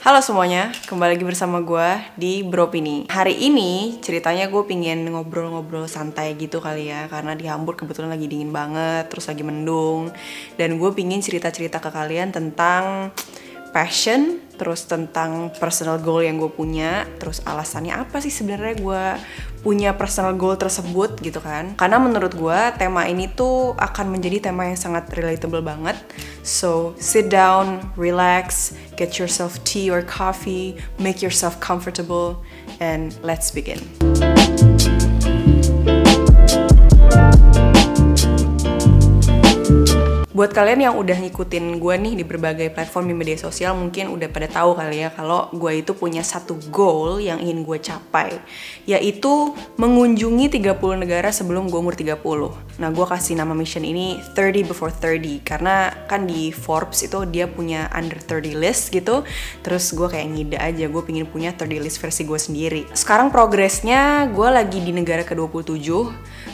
Halo semuanya, kembali lagi bersama gue di Bropini. Hari ini ceritanya gue pingin ngobrol-ngobrol santai gitu kali ya, karena di Hamburg kebetulan lagi dingin banget, terus lagi mendung. Dan gue pingin cerita-cerita ke kalian tentang passion, terus tentang personal goal yang gue punya, terus alasannya apa sih sebenarnya gue punya personal goal tersebut gitu kan. Karena menurut gue tema ini tuh akan menjadi tema yang sangat relatable banget. So sit down, relax, get yourself tea or coffee, make yourself comfortable, and let's begin. Buat kalian yang udah ngikutin gue nih di berbagai platform di media sosial, mungkin udah pada tahu kali ya kalau gue itu punya satu goal yang ingin gue capai, yaitu mengunjungi 30 negara sebelum gue umur 30. Nah, gue kasih nama mission ini 30 before 30 karena kan di Forbes itu dia punya under 30 list gitu. Terus gue kayak ngide aja, gue pengen punya 30 list versi gue sendiri. Sekarang progresnya gue lagi di negara ke-27.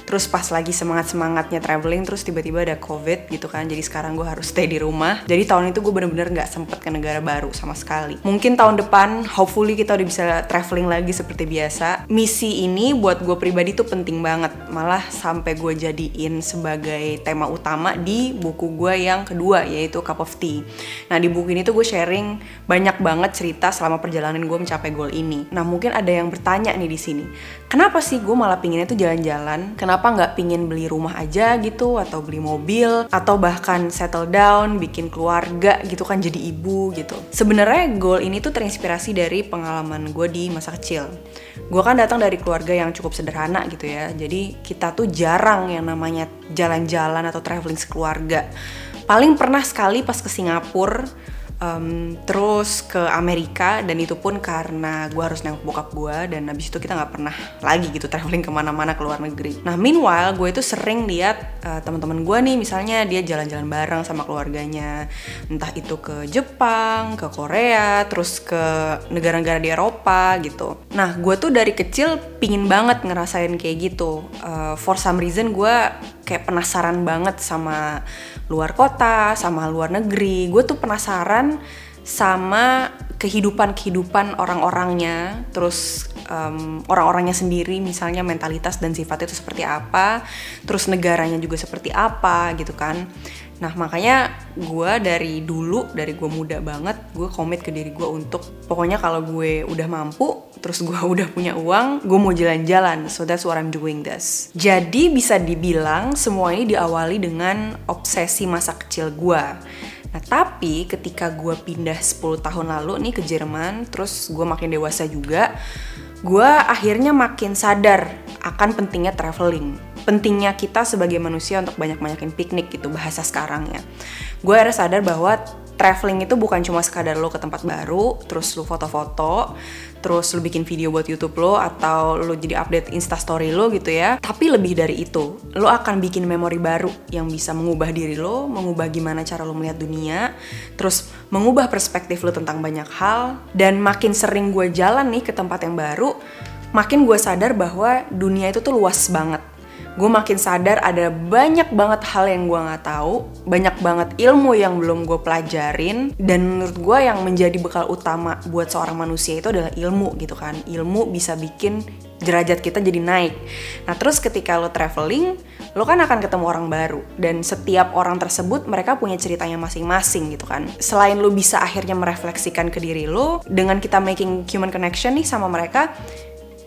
Terus pas lagi semangat-semangatnya traveling, terus tiba-tiba ada COVID gitu kan. Jadi sekarang gue harus stay di rumah. Jadi tahun itu gue bener-bener gak sempet ke negara baru sama sekali. Mungkin tahun depan, hopefully kita udah bisa traveling lagi seperti biasa. Misi ini buat gue pribadi tuh penting banget. Malah sampai gue jadiin sebagai tema utama di buku gue yang kedua, yaitu Cup of Tea. Nah, di buku ini tuh gue sharing banyak banget cerita selama perjalanan gue mencapai goal ini. Nah, mungkin ada yang bertanya nih di sini, kenapa sih gue malah pinginnya tuh jalan-jalan? Kenapa nggak pingin beli rumah aja gitu, atau beli mobil, atau bahkan settle down, bikin keluarga gitu kan, jadi ibu gitu. Sebenarnya goal ini tuh terinspirasi dari pengalaman gue di masa kecil. Gue kan datang dari keluarga yang cukup sederhana gitu ya, jadi kita tuh jarang yang namanya jalan-jalan atau traveling sekeluarga. Paling pernah sekali pas ke Singapura, terus ke Amerika, dan itu pun karena gue harus nengok bokap gue, dan abis itu kita nggak pernah lagi gitu traveling kemana-mana ke luar negeri. Nah, meanwhile gue itu sering lihat teman-teman gue nih, misalnya dia jalan-jalan bareng sama keluarganya, entah itu ke Jepang, ke Korea, terus ke negara-negara di Eropa gitu. Nah, gue tuh dari kecil pingin banget ngerasain kayak gitu. For some reason gue kayak penasaran banget sama luar kota, sama luar negeri. Gue tuh penasaran sama kehidupan orang-orangnya, terus orang-orangnya sendiri, misalnya mentalitas dan sifatnya itu seperti apa, terus negaranya juga seperti apa gitu kan. Nah, makanya gue dari dulu, dari gue muda banget, gue komit ke diri gue untuk pokoknya kalau gue udah mampu, terus gue udah punya uang, gue mau jalan-jalan. So that's what I'm doing this. Jadi bisa dibilang semua ini diawali dengan obsesi masa kecil gue. Nah, tapi ketika gue pindah 10 tahun lalu nih ke Jerman, terus gue makin dewasa juga, gue akhirnya makin sadar akan pentingnya traveling. Pentingnya kita sebagai manusia untuk banyak-banyakin piknik gitu, bahasa sekarang ya. Gue harus sadar bahwa traveling itu bukan cuma sekadar lo ke tempat baru, terus lo foto-foto, terus lo bikin video buat YouTube lo, atau lo jadi update Instastory lo gitu ya. Tapi lebih dari itu, lo akan bikin memori baru yang bisa mengubah diri lo, mengubah gimana cara lo melihat dunia, terus mengubah perspektif lo tentang banyak hal. Dan makin sering gue jalan nih ke tempat yang baru, makin gue sadar bahwa dunia itu tuh luas banget. Gue makin sadar ada banyak banget hal yang gue gak tahu, banyak banget ilmu yang belum gue pelajarin, dan menurut gue yang menjadi bekal utama buat seorang manusia itu adalah ilmu gitu kan. Ilmu bisa bikin derajat kita jadi naik. Nah, terus ketika lo traveling, lo kan akan ketemu orang baru, dan setiap orang tersebut mereka punya ceritanya masing-masing gitu kan. Selain lo bisa akhirnya merefleksikan ke diri lo, dengan kita making human connection nih sama mereka,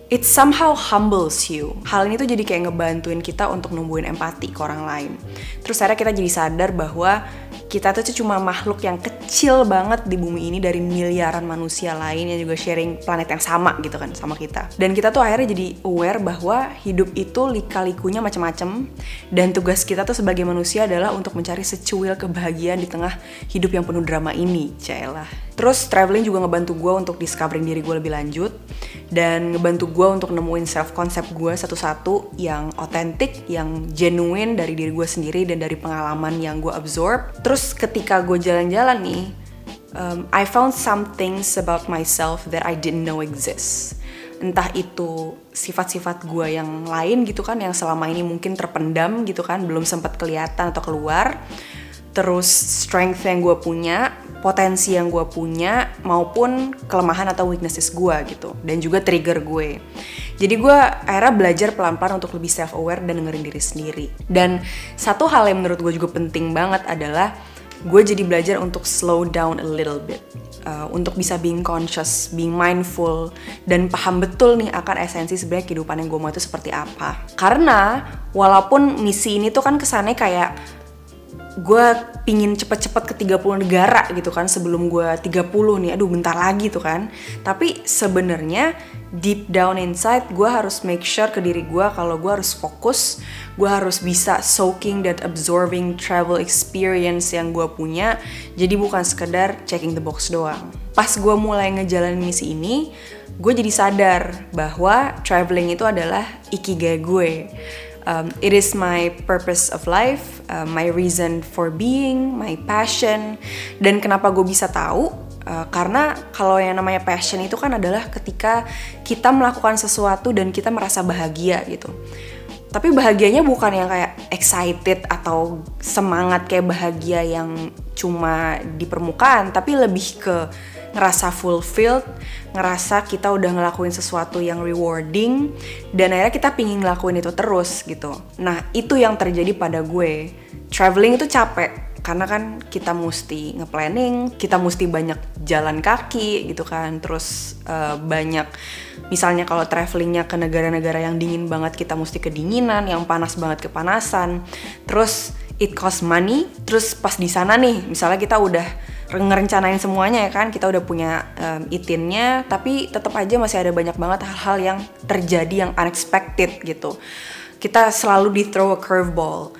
it somehow humbles you. Hal ini tuh jadi kayak ngebantuin kita untuk numbuhin empati ke orang lain. Terus akhirnya kita jadi sadar bahwa kita tuh cuma makhluk yang kecil banget di bumi ini dari miliaran manusia lain yang juga sharing planet yang sama gitu kan sama kita. Dan kita tuh akhirnya jadi aware bahwa hidup itu lika-likunya macam-macam, dan tugas kita tuh sebagai manusia adalah untuk mencari secuil kebahagiaan di tengah hidup yang penuh drama ini. Caelah. Terus traveling juga ngebantu gue untuk discovering diri gue lebih lanjut, dan ngebantu gue untuk nemuin self-concept gue satu-satu yang otentik, yang genuine dari diri gue sendiri dan dari pengalaman yang gue absorb. Terus ketika gue jalan-jalan nih, I found some things about myself that I didn't know exist. Entah itu sifat-sifat gue yang lain gitu kan, yang selama ini mungkin terpendam gitu kan, belum sempat kelihatan atau keluar. Terus strength yang gue punya, potensi yang gue punya maupun kelemahan atau weaknesses gue gitu, dan juga trigger gue. Jadi gue akhirnya belajar pelan-pelan untuk lebih self-aware dan dengerin diri sendiri. Dan satu hal yang menurut gue juga penting banget adalah gue jadi belajar untuk slow down a little bit, untuk bisa being conscious, being mindful, dan paham betul nih akan esensi sebenarnya kehidupan yang gue mau itu seperti apa. Karena walaupun misi ini tuh kan kesannya kayak gue pingin cepet-cepet ke 30 negara gitu kan sebelum gue 30 nih, aduh bentar lagi tuh kan. Tapi sebenarnya deep down inside gue harus make sure ke diri gue kalau gue harus fokus, gue harus bisa soaking that absorbing travel experience yang gue punya. Jadi bukan sekedar checking the box doang. Pas gue mulai ngejalanin misi ini, gue jadi sadar bahwa traveling itu adalah ikigai gue. It is my purpose of life, my reason for being, my passion. Dan kenapa gue bisa tahu? Karena kalau yang namanya passion itu kan adalah ketika kita melakukan sesuatu dan kita merasa bahagia gitu. Tapi bahagianya bukan yang kayak excited atau semangat kayak bahagia yang cuma di permukaan, tapi lebih ke ngerasa fulfilled, ngerasa kita udah ngelakuin sesuatu yang rewarding, dan akhirnya kita pingin ngelakuin itu terus gitu. Nah itu yang terjadi pada gue. Traveling itu capek, karena kan kita mesti nge-planning, kita mesti banyak jalan kaki gitu kan. Terus banyak, misalnya kalau travelingnya ke negara-negara yang dingin banget, kita mesti kedinginan, yang panas banget kepanasan. Terus it cost money. Terus pas di sana nih, misalnya kita udah ngerencanain semuanya ya kan, kita udah punya itinnya, tapi tetap aja masih ada banyak banget hal-hal yang terjadi yang unexpected gitu. Kita selalu di throw a curveball.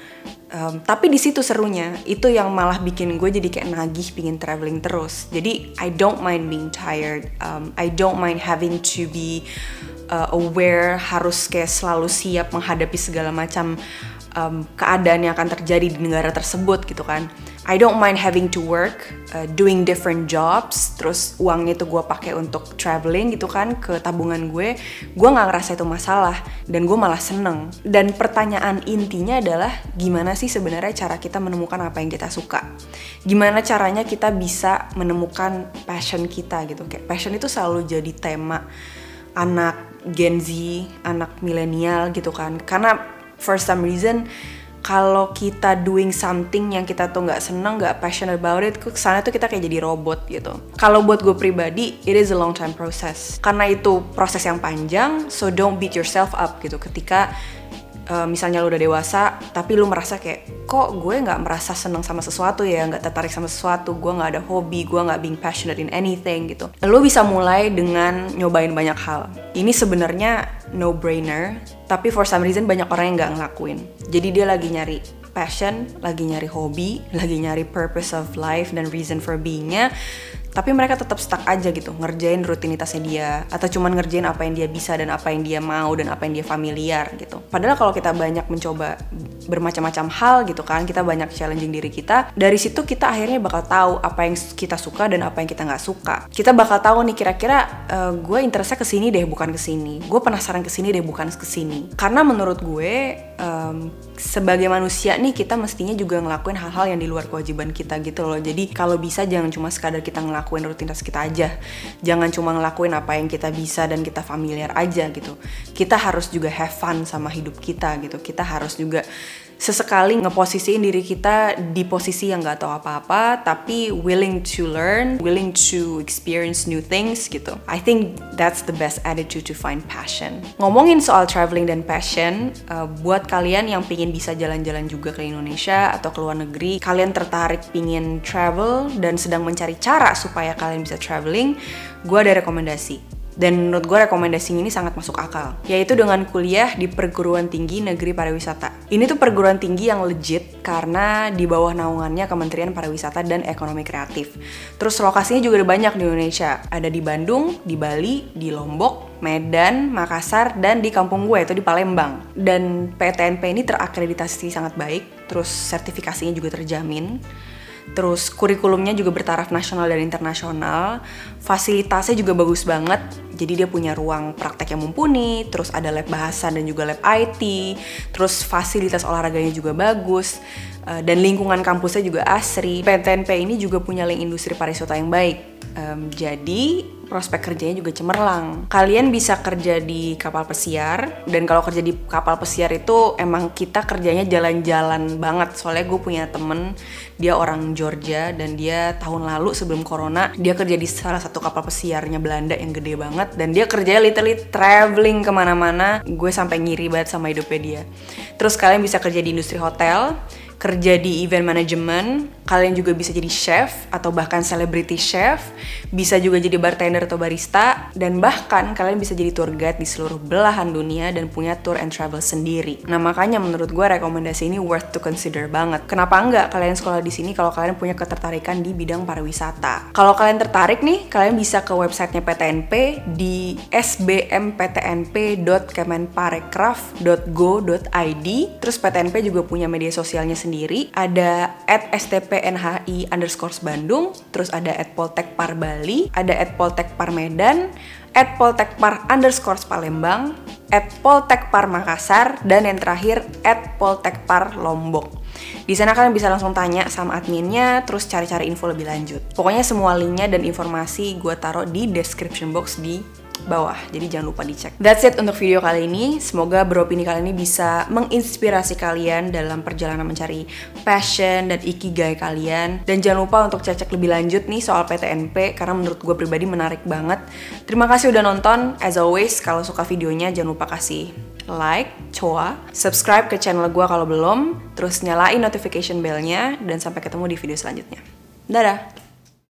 Tapi di situ serunya, itu yang malah bikin gue jadi kayak nagih pingin traveling terus. Jadi I don't mind being tired, I don't mind having to be aware, harus kayak selalu siap menghadapi segala macam keadaan yang akan terjadi di negara tersebut gitu kan. I don't mind having to work, doing different jobs, terus uangnya itu gue pakai untuk traveling gitu kan ke tabungan gue nggak ngerasa itu masalah, dan gue malah seneng. Dan pertanyaan intinya adalah gimana sih sebenarnya cara kita menemukan apa yang kita suka? Gimana caranya kita bisa menemukan passion kita gitu? Kayak passion itu selalu jadi tema anak Gen Z, anak milenial gitu kan, karena for some reason kalau kita doing something yang kita tuh nggak seneng, nggak passionate about it, kesana tuh kita kayak jadi robot gitu. Kalau buat gue pribadi, it is a long time process. Karena itu proses yang panjang, so don't beat yourself up gitu. Ketika misalnya lu udah dewasa, tapi lu merasa kayak, kok gue nggak merasa seneng sama sesuatu ya, nggak tertarik sama sesuatu, gue nggak ada hobi, gue nggak being passionate in anything gitu. Lu bisa mulai dengan nyobain banyak hal. Ini sebenarnya no brainer, tapi for some reason banyak orang yang nggak ngelakuin. Jadi dia lagi nyari passion, lagi nyari hobi, lagi nyari purpose of life dan reason for being-nya, tapi mereka tetap stuck aja gitu, ngerjain rutinitasnya dia, atau cuman ngerjain apa yang dia bisa dan apa yang dia mau dan apa yang dia familiar gitu. Padahal kalau kita banyak mencoba bermacam-macam hal gitu kan, kita banyak challenging diri kita, dari situ kita akhirnya bakal tahu apa yang kita suka dan apa yang kita nggak suka. Kita bakal tahu nih kira-kira gue interestnya kesini deh bukan kesini, gue penasaran kesini deh bukan kesini. Karena menurut gue sebagai manusia nih kita mestinya juga ngelakuin hal-hal yang di luar kewajiban kita gitu loh. Jadi kalau bisa jangan cuma sekadar kita ngelakuin rutinitas kita aja, jangan cuma ngelakuin apa yang kita bisa dan kita familiar aja gitu. Kita harus juga have fun sama hidup kita gitu. Kita harus juga sesekali ngeposisiin diri kita di posisi yang gak tahu apa-apa, tapi willing to learn, willing to experience new things gitu. I think that's the best attitude to find passion. Ngomongin soal traveling dan passion, buat kalian yang pingin bisa jalan-jalan juga ke Indonesia atau ke luar negeri, kalian tertarik pingin travel dan sedang mencari cara supaya kalian bisa traveling, gue ada rekomendasi. Dan menurut gue rekomendasi ini sangat masuk akal, yaitu dengan kuliah di perguruan tinggi negeri pariwisata. Ini tuh perguruan tinggi yang legit karena di bawah naungannya Kementerian Pariwisata dan Ekonomi Kreatif. Terus lokasinya juga ada banyak di Indonesia, ada di Bandung, di Bali, di Lombok, Medan, Makassar, dan di kampung gue itu di Palembang. Dan PTNP ini terakreditasi sangat baik, terus sertifikasinya juga terjamin. Terus kurikulumnya juga bertaraf nasional dan internasional. Fasilitasnya juga bagus banget. Jadi dia punya ruang praktek yang mumpuni, terus ada lab bahasa dan juga lab IT, terus fasilitas olahraganya juga bagus, dan lingkungan kampusnya juga asri. PTNP ini juga punya link industri pariwisata yang baik. Jadi prospek kerjanya juga cemerlang. Kalian bisa kerja di kapal pesiar, dan kalau kerja di kapal pesiar itu emang kita kerjanya jalan-jalan banget. Soalnya gue punya temen, dia orang Georgia, dan dia tahun lalu sebelum corona dia kerja di salah satu kapal pesiarnya Belanda yang gede banget, dan dia kerjanya literally traveling kemana-mana. Gue sampai ngiri banget sama hidupnya dia. Terus kalian bisa kerja di industri hotel, kerja di event management, kalian juga bisa jadi chef atau bahkan celebrity chef, bisa juga jadi bartender atau barista, dan bahkan kalian bisa jadi tour guide di seluruh belahan dunia dan punya tour and travel sendiri. Nah makanya menurut gue rekomendasi ini worth to consider banget. Kenapa enggak kalian sekolah di sini kalau kalian punya ketertarikan di bidang pariwisata? Kalau kalian tertarik nih, kalian bisa ke websitenya PTNP di sbmptnp.kemenparekraf.go.id. Terus PTNP juga punya media sosialnya sendiri, ada @stpnhi_Bandung, terus ada @poltekparbali, ada @poltekparmedan, @poltekpar_Palembang, @poltekparmakassar, dan yang terakhir @poltekparlombok. Di sana kalian bisa langsung tanya sama adminnya, terus cari-cari info lebih lanjut. Pokoknya semua linknya dan informasi gue taruh di description box di bawah, jadi jangan lupa dicek. That's it untuk video kali ini. Semoga beropini kali ini bisa menginspirasi kalian dalam perjalanan mencari passion dan ikigai kalian. Dan jangan lupa untuk cek lebih lanjut nih soal PTNP, karena menurut gue pribadi menarik banget. Terima kasih udah nonton. As always, kalau suka videonya jangan lupa kasih like, subscribe ke channel gue kalau belum, terus nyalain notification bell-nya, dan sampai ketemu di video selanjutnya. Dadah!